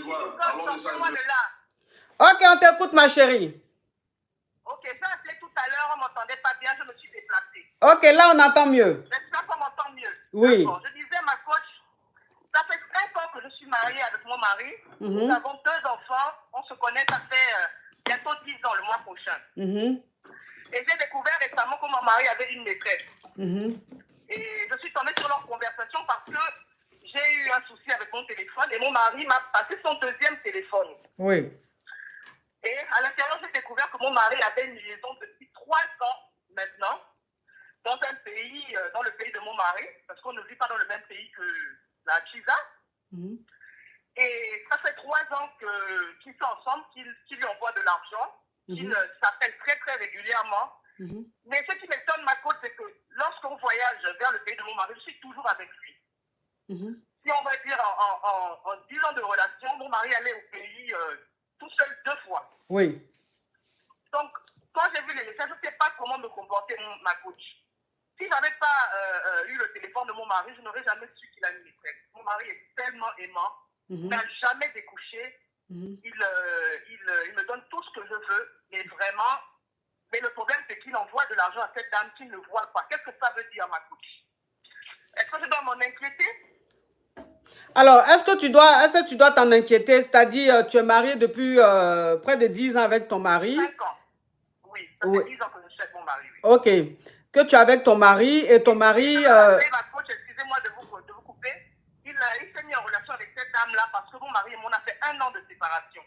vois. Allons ça un peu. Ok, on t'écoute, ma chérie. Ok, j'ai appelé tout à l'heure, on ne m'entendait pas bien, je me suis déplacée. Ok, là, on entend mieux. J'espère qu'on m'entend mieux. Oui. Je disais, ma coach, ça fait 5 ans que je suis mariée avec mon mari. Nous avons 2 enfants. On se connaît, ça fait bientôt 10 ans, le mois prochain. Et j'ai découvert récemment que mon mari avait une maîtresse. Et je suis tombée sur leur conversation parce que j'ai eu un souci avec mon téléphone et mon mari m'a passé son 2e téléphone. Oui. Et à l'intérieur, j'ai découvert que mon mari avait une liaison depuis 3 ans maintenant dans un pays, dans le pays de mon mari, parce qu'on ne vit pas dans le même pays que la Chiza. Et ça fait 3 ans qu'ils sont ensemble, qu'il lui envoie de l'argent, qu'ils s'appellent très très régulièrement. Mais ce qui m'étonne, ma côte, c'est que lorsqu'on voyage vers le pays de mon mari, je suis toujours avec lui. Si on va dire en 10 ans de relation, mon mari allait au pays tout seul 2 fois. Oui. Donc, quand j'ai vu les messages, je ne sais pas comment me comporter ma coach. Si je n'avais pas eu le téléphone de mon mari, je n'aurais jamais su qu'il a une maîtresse. Mon mari est tellement aimant, il n'a jamais découché, il me donne tout ce que je veux, mais vraiment, mais le problème c'est qu'il envoie de l'argent à cette dame qui ne voit pas. Qu'est-ce que ça veut dire, ma coach? Est-ce que je dois m'en inquiéter? Alors, est-ce que tu dois t'en inquiéter? C'est-à-dire, tu es marié depuis près de 10 ans avec ton mari. 5 ans. Oui, ça fait 10 ans que je suis avec mon mari. Oui. Ok. Que tu es avec ton mari et ton mari... Ma coach, excusez-moi de vous couper. Il s'est mis en relation avec cette dame-là parce que mon mari et moi, on a fait 1 an de séparation.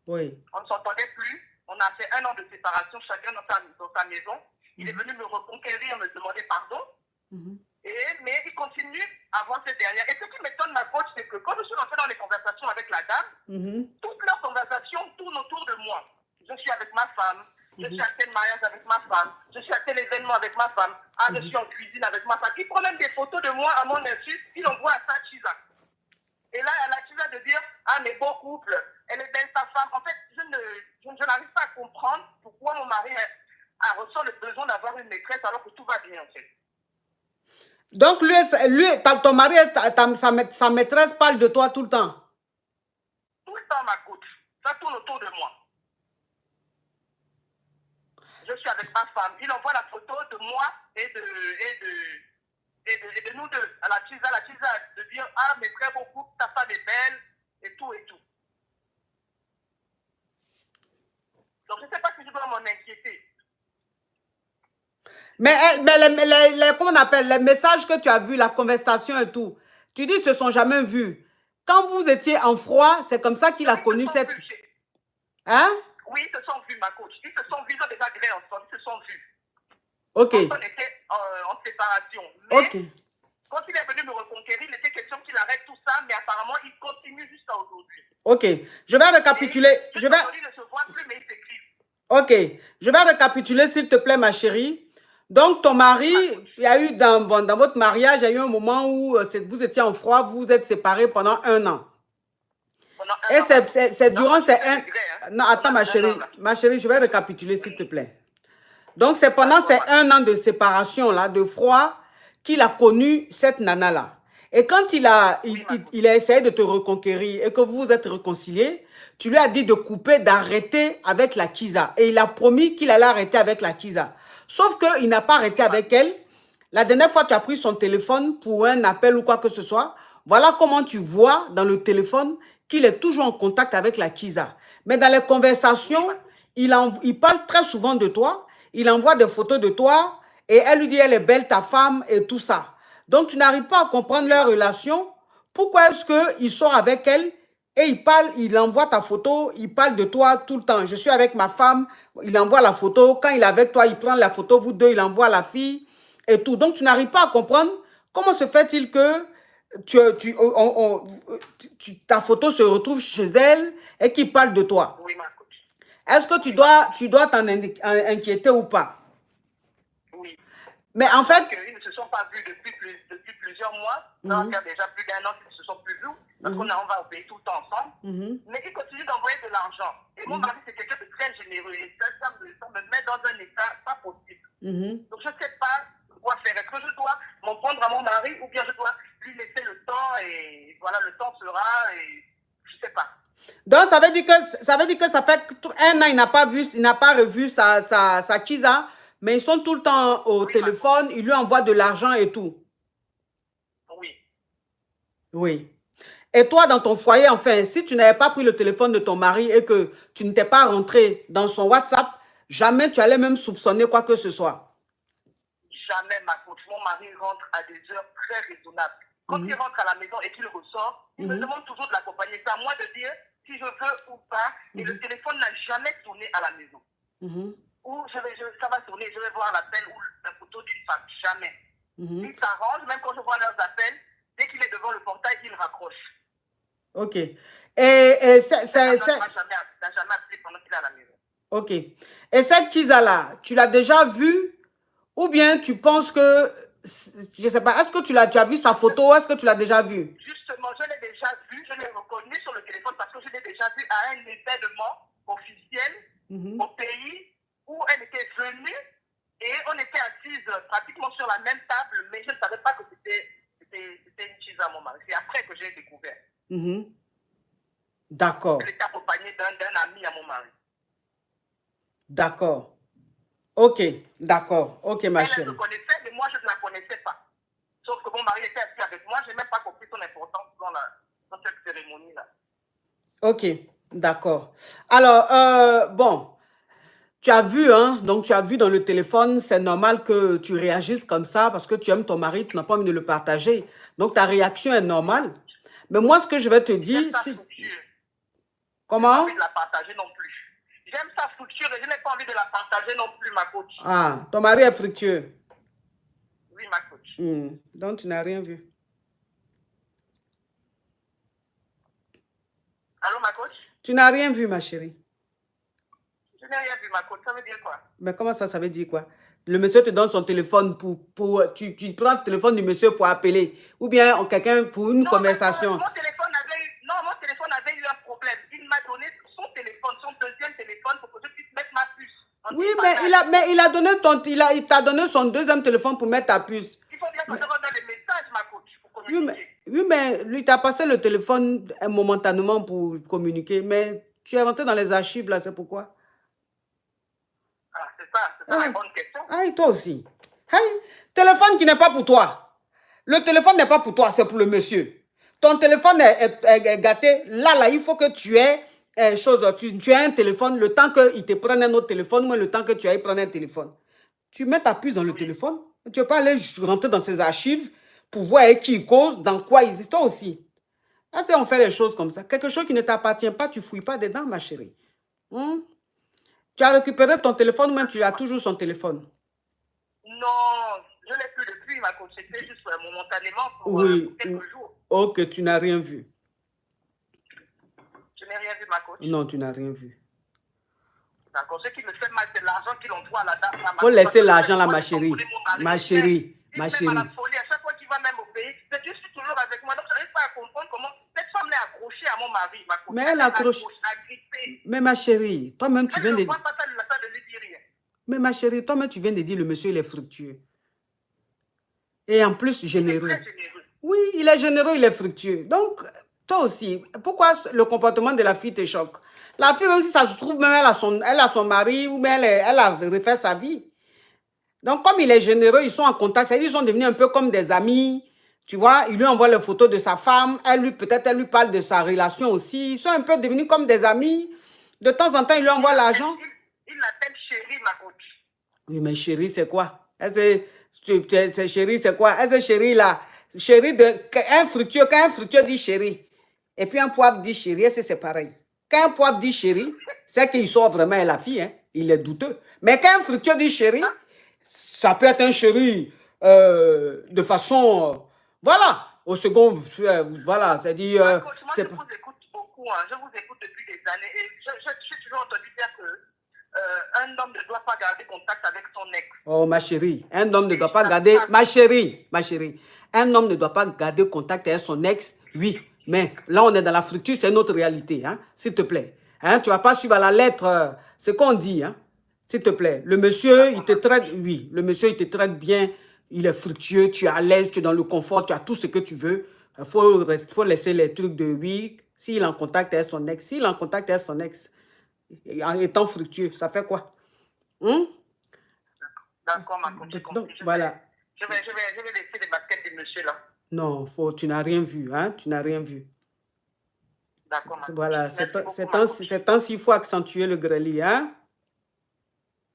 Oui. On ne s'entendait plus. On a fait 1 an de séparation, chacun dans sa maison. Il est venu me reconquérir, me demander pardon. Mais il continue à voir cette dernière. Et ce qui m'étonne, ma coach, c'est que quand je suis rentrée dans les conversations avec la dame, toutes leurs conversations tournent autour de moi. Je suis avec ma femme, je suis à tel mariage avec ma femme, je suis à tel événement avec ma femme, je suis en cuisine avec ma femme. Il prend même des photos de moi à mon insu, il envoie à sa Chiza. Et là, à la Chiza de dire, ah, mais beau couple, elle est belle sa femme. En fait, je n'arrive pas à comprendre pourquoi mon mari ressent le besoin d'avoir une maîtresse alors que tout va bien, en fait. Donc, ton mari, sa maîtresse parle de toi tout le temps? Tout le temps, ma coach. Ça tourne autour de moi. Je suis avec ma femme. Il envoie la photo de moi et de nous deux. À la Chiza de dire, ah, mais très beau couple, ta femme est belle, et tout et tout. Donc, je ne sais pas si je dois m'en inquiéter. Mais comment on appelle, les messages que tu as vus, la conversation et tout, tu dis qu'ils ne se sont jamais vus. Quand vous étiez en froid, c'est comme ça qu'il a connu cette... Hein? Oui, ils se sont vus, ma coach. Ils se sont vus, ils ont déjà gré ensemble, ils se sont vus. Ok. Quand on était en séparation. Mais quand il est venu me reconquérir, il était question qu'il arrête tout ça, mais apparemment, il continue jusqu'à aujourd'hui. Ok. Je vais récapituler. Aujourd'hui, il ne se voit plus, mais il s'écrit. Ok. Je vais récapituler, s'il te plaît, ma chérie. Donc, ton mari, il y a eu dans votre mariage, il y a eu un moment où vous étiez en froid, vous vous êtes séparés pendant 1 an. Et c'est durant ces 1 an. Non, attends, ma chérie, je vais récapituler, s'il te plaît. Donc, c'est pendant ces 1 an de séparation, là, de froid, qu'il a connu cette nana-là. Et quand il a essayé de te reconquérir et que vous vous êtes réconciliés, tu lui as dit de couper, d'arrêter avec la Chiza. Et il a promis qu'il allait arrêter avec la Chiza. Sauf qu'il n'a pas arrêté avec elle. La dernière fois, tu as pris son téléphone pour un appel ou quoi que ce soit. Voilà comment tu vois dans le téléphone qu'il est toujours en contact avec la Chiza. Mais dans les conversations, il parle très souvent de toi. Il envoie des photos de toi et elle lui dit, elle est belle, ta femme et tout ça. Donc, tu n'arrives pas à comprendre leur relation. Pourquoi est-ce qu'il sort avec elle et il envoie ta photo, il parle de toi tout le temps. Je suis avec ma femme, il envoie la photo. Quand il est avec toi, il prend la photo, vous deux, il envoie la fille et tout. Donc, tu n'arrives pas à comprendre comment se fait-il que ta photo se retrouve chez elle et qu'il parle de toi. Oui, ma coach. Est-ce que tu dois t'en inquiéter ou pas? Oui. Mais en fait... Ils ne se sont pas vus depuis plusieurs mois. Ça va faire déjà plus d'1 an qu'ils ne se sont plus vus. Parce qu'on va au pays tout le temps ensemble. Mais ils continuent d'envoyer de l'argent. Et mon mari, c'est quelqu'un de très généreux. Et ça me met dans un état pas possible. Donc, je ne sais pas quoi faire. Est-ce que je dois m'en prendre à mon mari ou bien je dois lui laisser le temps et voilà, le temps sera et je ne sais pas. Donc, ça veut dire que ça fait un an, il n'a pas revu sa Chisa, mais ils sont tout le temps au téléphone, il lui envoie de l'argent et tout. Oui. Oui. Et toi, dans ton foyer, enfin, si tu n'avais pas pris le téléphone de ton mari et que tu n'étais pas rentré dans son WhatsApp, jamais tu allais même soupçonner quoi que ce soit. Jamais, ma coach. Mon mari rentre à des heures très raisonnables. Quand il rentre à la maison et qu'il ressort, il me demande toujours de l'accompagner. C'est à moi de dire si je veux ou pas. Et le téléphone n'a jamais tourné à la maison. Ou ça va tourner, je vais voir l'appel ou la photo d'une femme. Jamais. Il s'arrange, même quand je vois leurs appels, dès qu'il est devant le portail, il raccroche. Ok. Il n'a jamais appelé pendant qu'il est à la maison. Ok. Et cette Chisa-là, tu l'as déjà vue ou bien tu penses que, je ne sais pas, est-ce que tu as vu sa photo, est-ce que tu l'as déjà vue? Justement, je l'ai déjà vue, je l'ai reconnue sur le téléphone parce que je l'ai déjà vue à un événement officiel au pays où elle était venue et on était assises pratiquement sur la même table, mais je ne savais pas que c'était une Chisa à mon mari. C'est après que j'ai découvert. D'accord. Elle était accompagnée d'un ami à mon mari. D'accord. Ok, d'accord. Ok, ma chérie. Elle me connaissait, mais moi, je ne la connaissais pas. Sauf que mon mari était assis avec moi, je n'ai même pas compris son importance dans cette cérémonie-là. Ok, d'accord. Alors, bon, tu as vu, hein, donc tu as vu dans le téléphone, c'est normal que tu réagisses comme ça parce que tu aimes ton mari, tu n'as pas envie de le partager. Donc, ta réaction est normale. Mais moi, ce que je vais te dire... Comment? Je n'ai pas envie de la partager non plus. J'aime sa structure et je n'ai pas envie de la partager non plus, ma coach. Ah, ton mari est fructueux. Oui, ma coach. Donc, tu n'as rien vu. Allô, ma coach? Tu n'as rien vu, ma chérie. Je n'ai rien vu, ma coach. Ça veut dire quoi? Mais comment ça veut dire quoi? Le monsieur te donne son téléphone tu prends le téléphone du monsieur pour appeler. Ou bien quelqu'un pour une conversation. Mon téléphone avait eu un problème. Il m'a donné son téléphone, son deuxième téléphone pour que je puisse mettre ma puce. Oui, il t'a donné son deuxième téléphone pour mettre ta puce. Il faut bien que je redonne les messages, ma coach, pour communiquer. Oui, mais lui t'a passé le téléphone momentanément pour communiquer. Mais tu es rentré dans les archives là, c'est pourquoi? Ah, c'est ça la bonne question. Ah, et toi aussi. Hey, téléphone qui n'est pas pour toi. Le téléphone n'est pas pour toi, c'est pour le monsieur. Ton téléphone est gâté. Là, il faut que tu aies tu as un téléphone, le temps qu'il te prenne un autre téléphone, ou le temps que tu ailles prendre un téléphone. Tu mets ta puce dans le téléphone. Tu ne peux pas aller rentrer dans ses archives pour voir avec qui il cause, dans quoi il dit. Toi aussi. Là, c'est on fait les choses comme ça. Quelque chose qui ne t'appartient pas, tu ne fouilles pas dedans, ma chérie. Tu as récupéré ton téléphone ou même tu as toujours son téléphone? Non, je ne l'ai plus depuis, ma coach. C'était juste momentanément pour quelques jours. Ok, tu n'as rien vu. Je n'ai rien vu, ma coach. Non, tu n'as rien vu. D'accord. Ce qui me fait mal, c'est l'argent qu'il envoie à la dame. Il faut laisser l'argent là, ma chérie. Ma chérie. Ma chérie. À chaque fois qu'il va même au pays, c'est que je suis toujours avec moi. Donc, je n'arrive pas à comprendre comment cette femme est accrochée à mon mari, ma coach. Mais elle accroche. Mais ma chérie, toi-même, tu viens de dire. Mais ma chérie, toi-même, tu viens de dire le monsieur, il est fructueux. Et en plus, généreux. Il est très généreux. Oui, il est généreux, il est fructueux. Donc, toi aussi, pourquoi le comportement de la fille te choque? La fille, même si ça se trouve, même elle a son mari ou même elle a refait sa vie. Donc, comme il est généreux, ils sont en contact. Ils sont devenus un peu comme des amis. Tu vois, il lui envoie les photos de sa femme. Peut-être elle lui parle de sa relation aussi. Ils sont un peu devenus comme des amis. De temps en temps, il lui envoie l'argent. Il l'appelle chérie, ma coach. Oui, mais chérie, c'est quoi? C'est chérie, c'est quoi? Est-ce chérie là? Chérie un fructueux, quand un fructueux dit chérie, et puis un poivre dit chérie, c'est pareil. Quand un poivre dit chérie, c'est qu'il sort vraiment la fille, hein? Il est douteux. Mais quand un fructueux dit chérie, ça peut être un chéri de façon, voilà, au second, voilà, c'est-à-dire... moi, je vous écoute beaucoup, hein. Je vous écoute depuis des années, et j'ai toujours entendu dire que un homme ne doit pas garder contact avec son ex. Oh, ma chérie, un homme ne doit pas garder... Ma chérie, un homme ne doit pas garder contact avec son ex, oui. Mais là, on est dans la fructure, c'est notre réalité, hein, s'il te plaît. Hein, tu ne vas pas suivre à la lettre ce qu'on dit, hein, s'il te plaît. Le monsieur, il te traite, oui, le monsieur, il te traite bien, il est fructueux, tu es à l'aise, tu es dans le confort, tu as tout ce que tu veux. Il faut laisser les trucs de oui. S'il est en contact avec son ex, en étant fructueux, ça fait quoi? D'accord, ma coach. Donc, voilà. Je vais laisser les baskets de monsieur là. Non, tu n'as rien vu, hein? Tu n'as rien vu. D'accord, ma coach. Voilà, c'est temps-ci, il faut accentuer le greli, hein?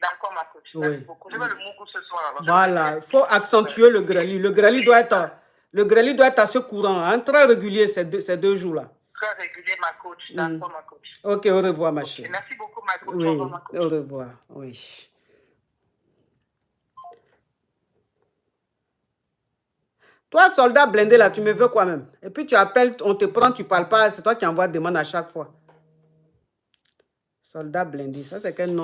D'accord, ma coach. Merci beaucoup. Je vais le mougou ce soir. Alors. Voilà, il faut accentuer le greli. Le greli doit être assez courant, hein? Très régulier ces deux jours-là. Très régulier, ma coach. D'accord, ma coach. Ok, au revoir, ma chérie. Merci beaucoup, ma coach. Oui, au revoir, ma coach. au revoir, oui. Toi, soldat blindé, là, tu me veux quoi même? Et puis tu appelles, on te prend, tu ne parles pas, c'est toi qui envoies demande à chaque fois. Soldat blindé, ça c'est quel nom?